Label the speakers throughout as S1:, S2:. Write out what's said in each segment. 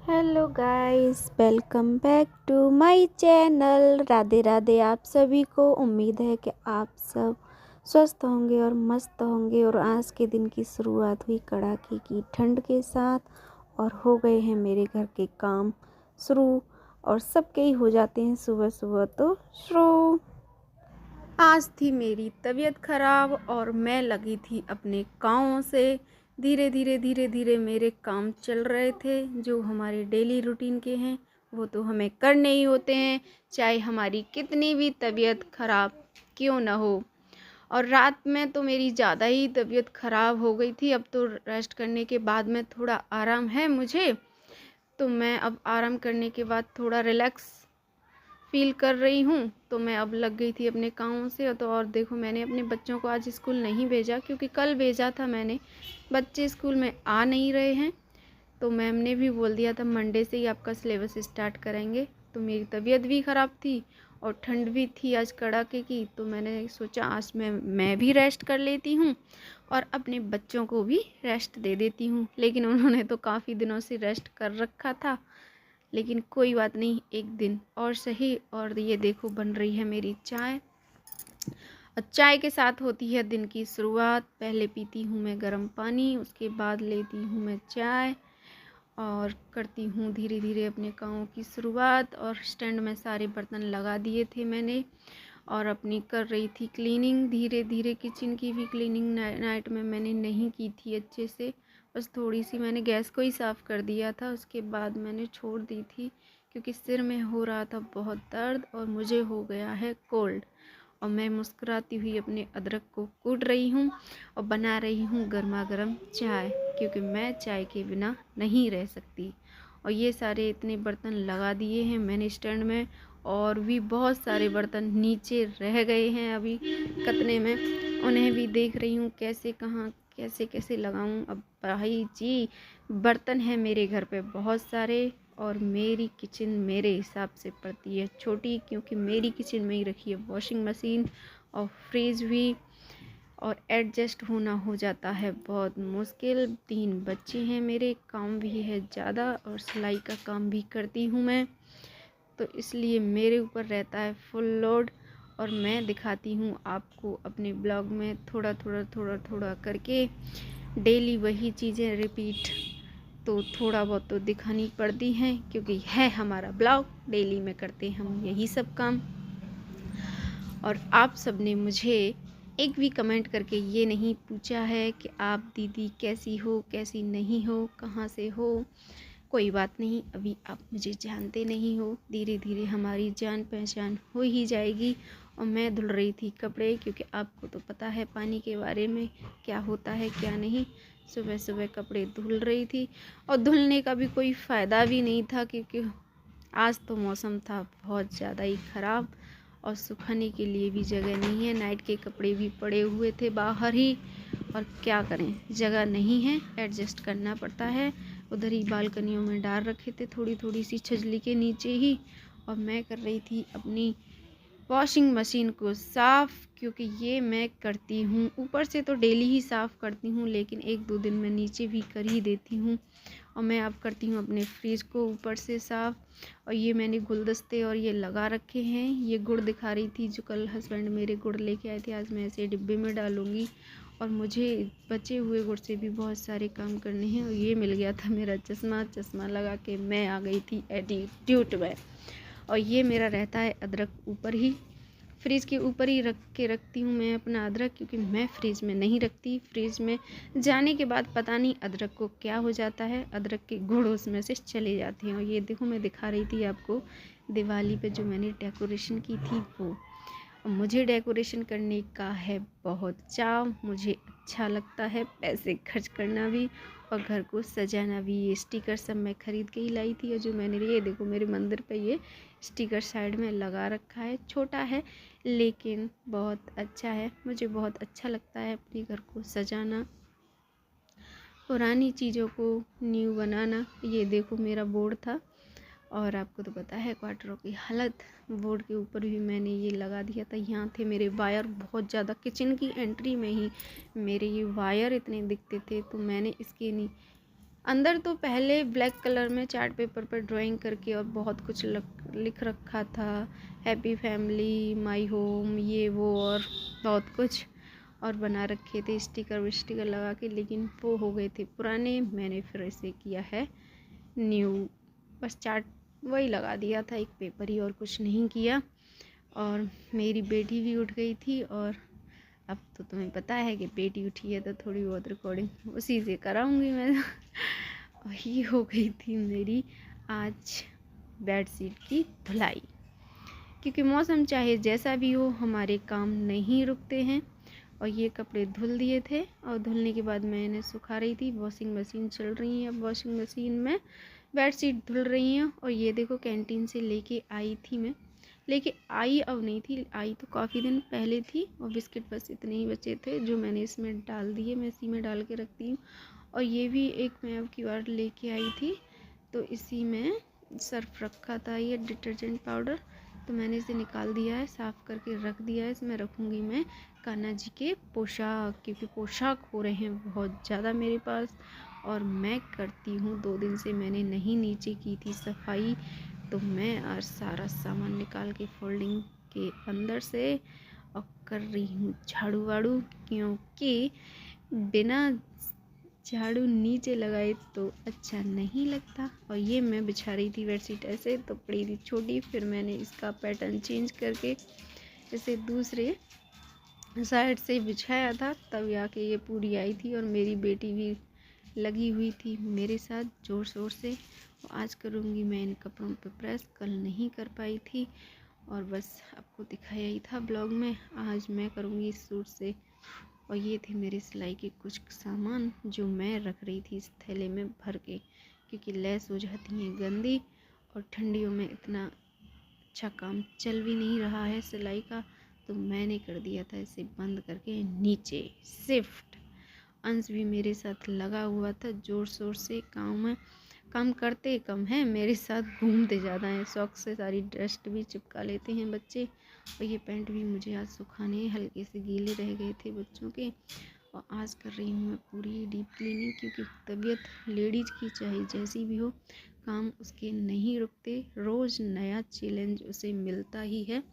S1: Hello guys, welcome back to my channel. Radhe Radhe आप सभी को। उम्मीद है कि आप सब स्वस्थ होंगे और मस्त होंगे। और आज के दिन की शुरुआत हुई कड़ाके की ठंड के साथ और हो गए हैं मेरे घर के काम शुरू। और सबके ही हो जाते हैं सुबह सुबह तो शुरू। आज थी मेरी तबीयत ख़राब और मैं लगी थी अपने कामों से। धीरे धीरे मेरे काम चल रहे थे जो हमारे डेली रूटीन के हैं, वो तो हमें करने ही होते हैं, चाहे हमारी कितनी भी तबीयत ख़राब क्यों ना हो। और रात में तो मेरी ज़्यादा ही तबीयत ख़राब हो गई थी। अब तो रेस्ट करने के बाद में थोड़ा आराम है मुझे, तो मैं अब आराम करने के बाद थोड़ा रिलैक्स फील कर रही हूँ। तो मैं अब लग गई थी अपने कामों से। तो और देखो, मैंने अपने बच्चों को आज स्कूल नहीं भेजा क्योंकि कल भेजा था मैंने। बच्चे स्कूल में आ नहीं रहे हैं, तो मैम ने भी बोल दिया था मंडे से ही आपका सिलेबस स्टार्ट करेंगे। तो मेरी तबीयत भी ख़राब थी और ठंड भी थी आज कड़ाके की, तो मैंने सोचा आज मैं भी रेस्ट कर लेती हूँ और अपने बच्चों को भी रेस्ट दे देती हूँ। लेकिन उन्होंने तो काफ़ी दिनों से रेस्ट कर रखा था, लेकिन कोई बात नहीं, एक दिन और सही। और ये देखो बन रही है मेरी चाय। और चाय के साथ होती है दिन की शुरुआत। पहले पीती हूँ मैं गर्म पानी, उसके बाद लेती हूँ मैं चाय और करती हूँ धीरे धीरे अपने कामों की शुरुआत। और स्टैंड में सारे बर्तन लगा दिए थे मैंने और अपनी कर रही थी क्लीनिंग धीरे धीरे। किचन की भी क्लीनिंग नाइट में मैंने नहीं की थी अच्छे से, बस थोड़ी सी मैंने गैस को ही साफ़ कर दिया था, उसके बाद मैंने छोड़ दी थी क्योंकि सिर में हो रहा था बहुत दर्द और मुझे हो गया है कोल्ड। और मैं मुस्कुराती हुई अपने अदरक को कूट रही हूँ और बना रही हूँ गर्मा गर्म चाय, क्योंकि मैं चाय के बिना नहीं रह सकती। और ये सारे इतने बर्तन लगा दिए हैं मैंने स्टैंड में, और भी बहुत सारे बर्तन नीचे रह गए हैं अभी कतने में, उन्हें भी देख रही हूँ कैसे कहाँ कैसे कैसे लगाऊं। अब भाई जी, बर्तन है मेरे घर पे बहुत सारे और मेरी किचन मेरे हिसाब से पड़ती है छोटी, क्योंकि मेरी किचन में ही रखी है वॉशिंग मशीन और फ्रिज भी, और एडजस्ट होना हो जाता है बहुत मुश्किल। 3 बच्चे हैं मेरे, काम भी है ज़्यादा और सिलाई का काम भी करती हूँ मैं, तो इसलिए मेरे ऊपर रहता है फुल लोड। और मैं दिखाती हूँ आपको अपने ब्लॉग में थोड़ा करके डेली वही चीज़ें रिपीट, तो थोड़ा बहुत तो दिखानी पड़ती हैं क्योंकि है हमारा ब्लॉग, डेली में करते हम यही सब काम। और आप सब ने मुझे एक भी कमेंट करके ये नहीं पूछा है कि आप दीदी कैसी हो कैसी नहीं हो, कहाँ से हो। कोई बात नहीं, अभी आप मुझे जानते नहीं हो, धीरे धीरे हमारी जान पहचान हो ही जाएगी। और मैं धुल रही थी कपड़े, क्योंकि आपको तो पता है पानी के बारे में क्या होता है क्या नहीं। सुबह सुबह कपड़े धुल रही थी और धुलने का भी कोई फ़ायदा भी नहीं था, क्योंकि आज तो मौसम था बहुत ज़्यादा ही ख़राब और सुखाने के लिए भी जगह नहीं है। नाइट के कपड़े भी पड़े हुए थे बाहर ही, और क्या करें, जगह नहीं है, एडजस्ट करना पड़ता है। उधर ही बालकनियों में डाल रखे थे थोड़ी सी छजली के नीचे ही। और मैं कर रही थी अपनी वॉशिंग मशीन को साफ़, क्योंकि ये मैं करती हूँ ऊपर से तो डेली ही साफ़ करती हूँ, लेकिन 1-2 दिन में नीचे भी कर ही देती हूँ। और मैं अब करती हूँ अपने फ्रिज को ऊपर से साफ़। और ये मैंने गुलदस्ते और ये लगा रखे हैं। ये गुड़ दिखा रही थी जो कल हस्बैंड मेरे गुड़ लेके आए थे, आज मैं ऐसे डिब्बे में डालूँगी। और मुझे बचे हुए गुड़ से भी बहुत सारे काम करने हैं। और ये मिल गया था मेरा चश्मा लगा के मैं आ गई थी एटीट्यूड में। और ये मेरा रहता है अदरक ऊपर ही, फ्रिज के ऊपर ही रखती हूँ मैं अपना अदरक, क्योंकि मैं फ्रिज में नहीं रखती। फ्रिज में जाने के बाद पता नहीं अदरक को क्या हो जाता है, अदरक के गुण उसमें से चले जाते हैं। और ये देखो, मैं दिखा रही थी आपको दिवाली पे जो मैंने डेकोरेशन की थी वो। मुझे डेकोरेशन करने का है बहुत चाव, मुझे अच्छा लगता है पैसे खर्च करना भी और घर को सजाना भी। ये स्टिकर सब मैं ख़रीद के ही लाई थी, और जो मैंने ये देखो मेरे मंदिर पे ये स्टिकर साइड में लगा रखा है। छोटा है लेकिन बहुत अच्छा है, मुझे बहुत अच्छा लगता है अपने घर को सजाना, पुरानी चीज़ों को न्यू बनाना। ये देखो मेरा बोर्ड था, और आपको तो पता है क्वार्टरों की हालत। बोर्ड के ऊपर भी मैंने ये लगा दिया था। यहाँ थे मेरे वायर बहुत ज़्यादा, किचन की एंट्री में ही मेरे ये वायर इतने दिखते थे, तो मैंने इसके अंदर तो पहले ब्लैक कलर में चार्ट पेपर पर ड्राइंग करके और बहुत कुछ लिख रखा था, हैप्पी फैमिली, माय होम, ये वो और बहुत कुछ और बना रखे थे स्टिकर विस्टिकर लगा के, लेकिन वो हो गए थे पुराने। मैंने फिर इसे किया है न्यू, बस चार्ट वही लगा दिया था, एक पेपर ही, और कुछ नहीं किया। और मेरी बेटी भी उठ गई थी, और अब तो तुम्हें पता है कि बेटी उठी है तो थोड़ी बहुत रिकॉर्डिंग उसी से कराऊंगी मैं। और ये हो गई थी मेरी आज बेडशीट की धुलाई, क्योंकि मौसम चाहे जैसा भी हो हमारे काम नहीं रुकते हैं। और ये कपड़े धुल दिए थे, और धुलने के बाद मैं इन्हें सुखा रही थी। वॉशिंग मशीन चल रही है, अब वॉशिंग मशीन में बेडशीट धुल रही हैं। और ये देखो कैंटीन से लेके आई थी मैं, लेके आई अब नहीं थी, आई तो काफ़ी दिन पहले थी। और बिस्किट बस इतने ही बचे थे जो मैंने इसमें डाल दिए, मैं इसी में डाल के रखती हूँ। और ये भी एक मैं अब की बार लेके आई थी, तो इसी में सर्फ रखा था, ये डिटर्जेंट पाउडर, तो मैंने इसे निकाल दिया है, साफ़ करके रख दिया है। इसमें रखूँगी मैं कान्हा जी के पोशाक, क्योंकि पोशाक हो रहे हैं बहुत ज़्यादा मेरे पास। और मैं करती हूँ 2 दिन से मैंने नहीं नीचे की थी सफाई, तो मैं आज सारा सामान निकाल के फोल्डिंग के अंदर से और कर रही हूँ झाड़ू वाड़ू, क्योंकि बिना झाड़ू नीचे लगाए तो अच्छा नहीं लगता। और ये मैं बिछा रही थी बेडशीट ऐसे, तो पड़ी थी छोटी, फिर मैंने इसका पैटर्न चेंज करके इसे दूसरे साइड से बिछाया था, तब आके ये पूरी आई थी। और मेरी बेटी भी लगी हुई थी मेरे साथ ज़ोर शोर से। और आज करूँगी मैं इन कपड़ों पे प्रेस, कल नहीं कर पाई थी, और बस आपको दिखाया ही था ब्लॉग में। आज मैं करूँगी इस सूट से। और ये थे मेरे सिलाई के कुछ सामान जो मैं रख रही थी इस थैले में भर के, क्योंकि लेस हो जाती हैं गंदी, और ठंडियों में इतना अच्छा काम चल भी नहीं रहा है सिलाई का, तो मैंने कर दिया था इसे बंद करके नीचे शिफ्ट। अंश भी मेरे साथ लगा हुआ था ज़ोर शोर से, काम करते कम है, मेरे साथ घूमते ज़्यादा हैं। शौक से सारी डस्ट भी चिपका लेते हैं बच्चे। और ये पैंट भी मुझे आज सुखाने हैं, हल्के से गीले रह गए थे बच्चों के। और आज कर रही हूँ मैं पूरी डीप क्लीनिंग, क्योंकि तबीयत लेडीज़ की चाहे जैसी भी हो, काम उसके नहीं रुकते, रोज़ नया चैलेंज उसे मिलता ही है,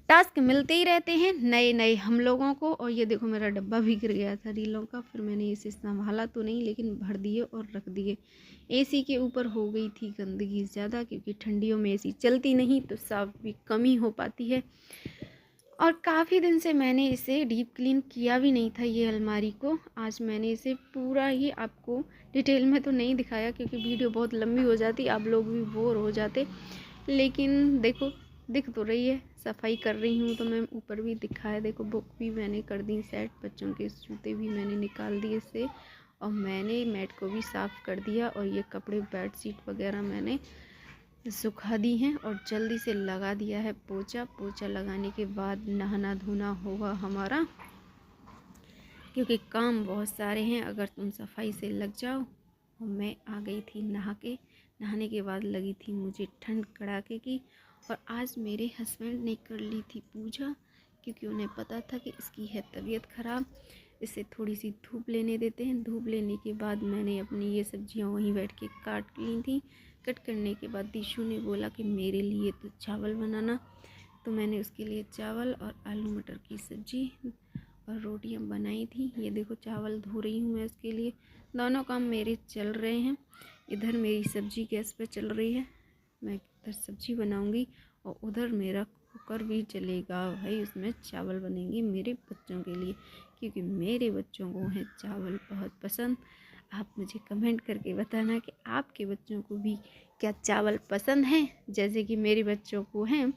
S1: टास्क मिलते ही रहते हैं नए नए हम लोगों को। और ये देखो मेरा डब्बा भी गिर गया था रीलों का, फिर मैंने इसे संभाला तो नहीं, लेकिन भर दिए और रख दिए। एसी के ऊपर हो गई थी गंदगी ज़्यादा, क्योंकि ठंडियों में एसी चलती नहीं तो साफ भी कम ही हो पाती है। और काफ़ी दिन से मैंने इसे डीप क्लीन किया भी नहीं था ये अलमारी को। आज मैंने इसे पूरा ही आपको डिटेल में तो नहीं दिखाया, क्योंकि वीडियो बहुत लंबी हो जाती, आप लोग भी बोर हो जाते। लेकिन देखो दिख तो रही है, सफाई कर रही हूँ तो मैं ऊपर भी दिखाया। देखो बुक भी मैंने कर दी सेट, बच्चों के जूते भी मैंने निकाल दिए इससे, और मैंने मैट को भी साफ़ कर दिया। और ये कपड़े बेडशीट वगैरह मैंने सुखा दी हैं, और जल्दी से लगा दिया है पोछा। पोछा लगाने के बाद नहाना धोना होगा हमारा, क्योंकि काम बहुत सारे हैं अगर तुम सफाई से लग जाओ। और मैं आ गई थी नहा के, नहाने के बाद लगी थी मुझे ठंड कड़ाके की। और आज मेरे हस्बैंड ने कर ली थी पूजा, क्योंकि उन्हें पता था कि इसकी है तबीयत ख़राब, इसे थोड़ी सी धूप लेने देते हैं। धूप लेने के बाद मैंने अपनी ये सब्जियां वहीं बैठ के काट ली थी। कट करने के बाद दीशु ने बोला कि मेरे लिए तो चावल बनाना, तो मैंने उसके लिए चावल और आलू मटर की सब्ज़ी और रोटियां बनाई थी। ये देखो चावल धो रही हूँ मैं उसके लिए, दोनों काम मेरे चल रहे हैं। इधर मेरी सब्ज़ी गैस पे चल रही है, मैं इधर सब्ज़ी बनाऊँगी, और उधर मेरा कुकर भी चलेगा भाई, उसमें चावल बनेंगे मेरे बच्चों के लिए, क्योंकि मेरे बच्चों को हैं चावल बहुत पसंद। आप मुझे कमेंट करके बताना कि आपके बच्चों को भी क्या चावल पसंद हैं, जैसे कि मेरे बच्चों को हैं।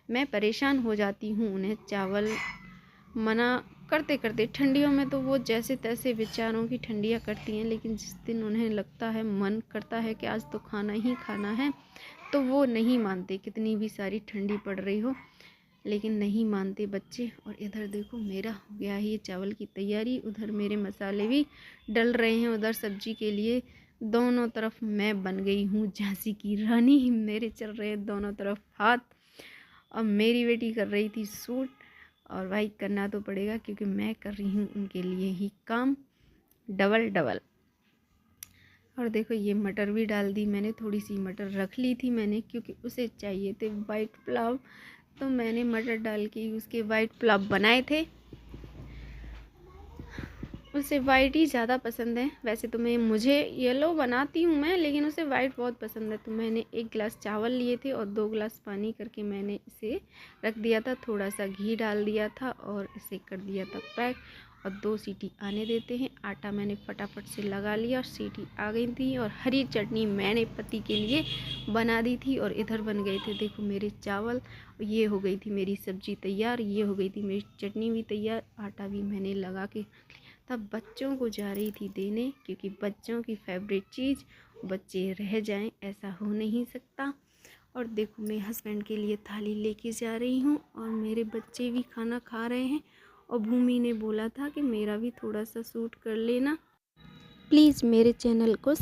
S1: मैं परेशान हो जाती हूँ उन्हें चावल मना करते करते। ठंडियों में तो वो जैसे तैसे बेचारों की ठंडियाँ करती हैं, लेकिन जिस दिन उन्हें लगता है, मन करता है कि आज तो खाना ही खाना है, तो वो नहीं मानते, कितनी भी सारी ठंडी पड़ रही हो, लेकिन नहीं मानते बच्चे। और इधर देखो मेरा हो गया है ये चावल की तैयारी, उधर मेरे मसाले भी डल रहे हैं, उधर सब्जी के लिए। दोनों तरफ मैं बन गई हूँ झांसी की रानी, मेरे चल रहे हैं दोनों तरफ हाथ। और मेरी बेटी कर रही थी सूट, और भाई करना तो पड़ेगा, क्योंकि मैं कर रही हूँ उनके लिए ही काम डबल डबल। और देखो ये मटर भी डाल दी मैंने, थोड़ी सी मटर रख ली थी मैंने क्योंकि उसे चाहिए थे वाइट पुलाव, तो मैंने मटर डाल के उसके वाइट पुलाव बनाए थे। उसे वाइट ही ज़्यादा पसंद है, वैसे तो मुझे येलो बनाती हूँ मैं, लेकिन उसे वाइट बहुत पसंद है। तो मैंने 1 गिलास चावल लिए थे और 2 गिलास पानी करके मैंने इसे रख दिया था, थोड़ा सा घी डाल दिया था और इसे कर दिया था पैक। और 2 सीटी आने देते हैं। आटा मैंने फटाफट से लगा लिया और सीटी आ गई थी। और हरी चटनी मैंने पति के लिए बना दी थी। और इधर बन गए थे देखो मेरे चावल, ये हो गई थी मेरी सब्ज़ी तैयार, ये हो गई थी मेरी चटनी भी तैयार, आटा भी मैंने लगा के तब बच्चों को जा रही थी देने, क्योंकि बच्चों की फेवरेट चीज़ बच्चे रह जाएं, ऐसा हो नहीं सकता। और देखो मैं हस्बैंड के लिए थाली लेके जा रही हूँ और मेरे बच्चे भी खाना खा रहे हैं। और भूमि ने बोला था कि मेरा भी थोड़ा सा शूट कर लेना। प्लीज़ मेरे चैनल को